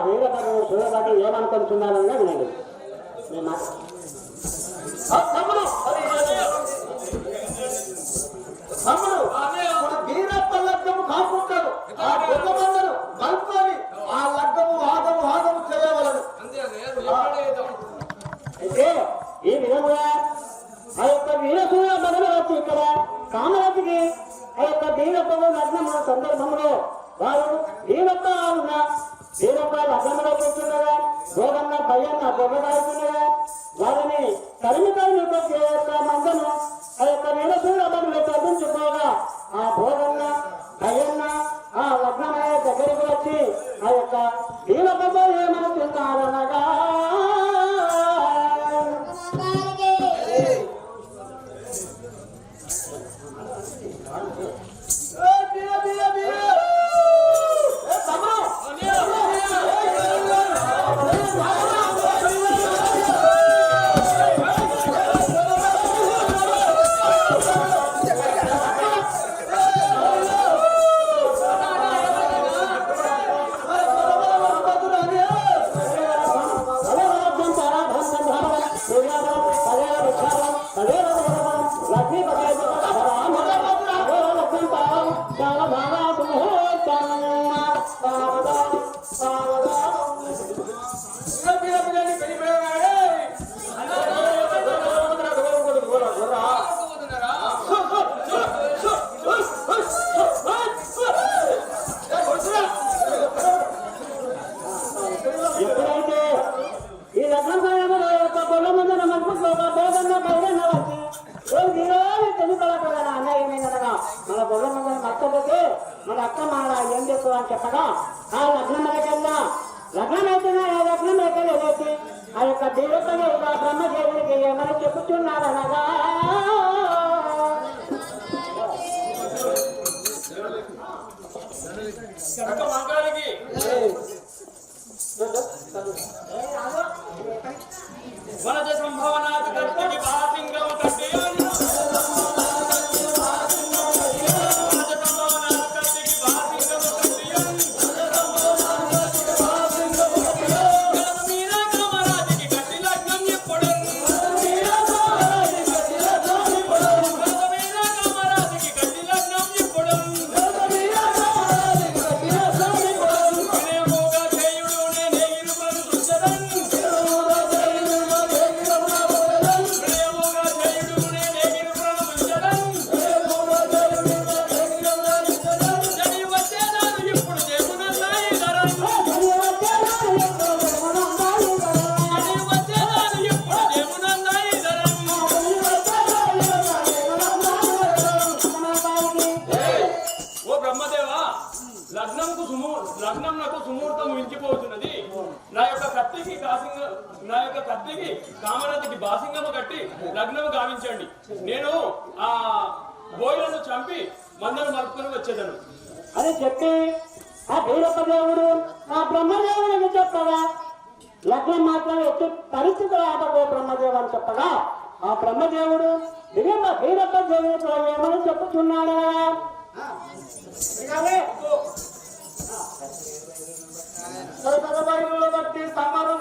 వీరపడు సూర్యపాటు ఏమనుకుంటున్నారని వినండి. వీరప్ప లగ్గము కాకుంటాడు ఆ బుద్ధమందరు కలుపుకొని ఆ లగ్గము ఆగము చేయవలను. అయితే ఈ విధముగా ఆ యొక్క వీరసూయ మొదలు వచ్చి ఇక్కడ కామరాజుకి ఆ యొక్క వీరప్పను లగ్నం సందర్భంలో వారు వీరప్ప ఉన్న వీరప్ప లగ్నంలో కూర్చున్నదా గోగన్న భయన్న బొమ్మదాడుతున్నదా వారిని తరిమితరిమి యొక్క మందను ఆ యొక్క వీరసూయ మొదలు తగ్గించుకోగా ఆ భోగన్న భయన్న ఆ లగ్నమయ్య దగ్గరికి వచ్చి ఆ యొక్క వీరప్పతో ఏమనుకున్నారనగా మన బొర్ర మందని మర్చబోతే మన అక్క మన ఏం చేస్తావు అని చెప్పగా ఆ లగ్నం అయిపోయిందా లగ్నం అయితేనే ఆ లగ్నం అయిపోయి ఆ యొక్క దేవతని బ్రహ్మదేవునికి ఏమని చెప్పుతున్నారనగా వనజ సంభవనాథ కర్తకి బాసింగము కట్టేయాలి లగ్నంకు సుముహూర్తం మించిపోతున్నది. నా యొక్క కత్తికి కామరాజుకి బాసింగము కట్టి లగ్నము గావించండి. నేను ఆ బోయిలను చంపి మందను మలుపుకొని వచ్చేదను అని చెప్పి ఆ వీరప్ప దేవుడు ఆ బ్రహ్మదేవుడిని చెప్పగా లగ్నం మాత్రం ఎట్టి పరిస్థితులు ఆపకో బ్రహ్మదేవుడు అని చెప్పగా ఆ బ్రహ్మదేవుడు వీరప్ప దేవుడు ఏమని చెప్పుచున్నాడు. బట్టి సమానం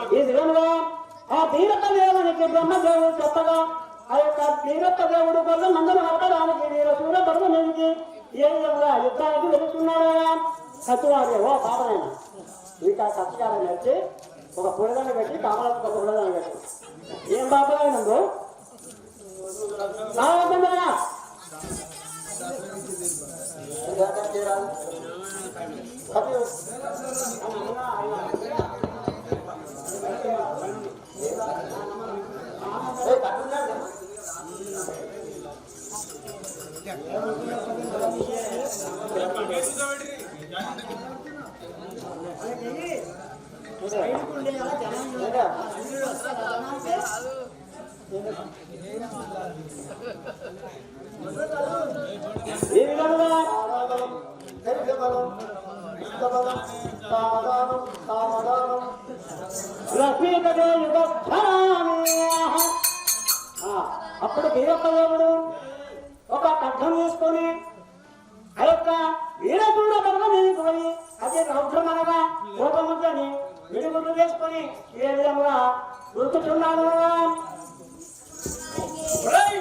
ఈ విధంగా ఆ వీరప్ప దేవునికి బ్రహ్మదేవుడు చెప్పగా ఆ యొక్క వీరప్ప దేవుడు వల్ల మందరం అవడానికి వీర సూర్య పర్వనికి ఏ విధంగా యుద్ధానికి వెళుతున్నారా కత్తివారు ఓ పాపనైనా ఇంకా కత్తికారని వచ్చి ఒక పురదాన్ని పెట్టి కామలకు ఒక పురదాన్ని పెట్టి ఏం పాపనైనందు రావద్దండరా ఈ విధంగా అప్పుడు వీరప్పదేవుడు ఒక కట్టం తీసుకొని ఆ యొక్క వీరచూడ పర్వం తీసుకొని అదే రౌద్రమనగా కోపముద్దని విడుగుడు చేసుకొని ఏ విధంగా గుర్తుతున్నాను. ఒరేయ్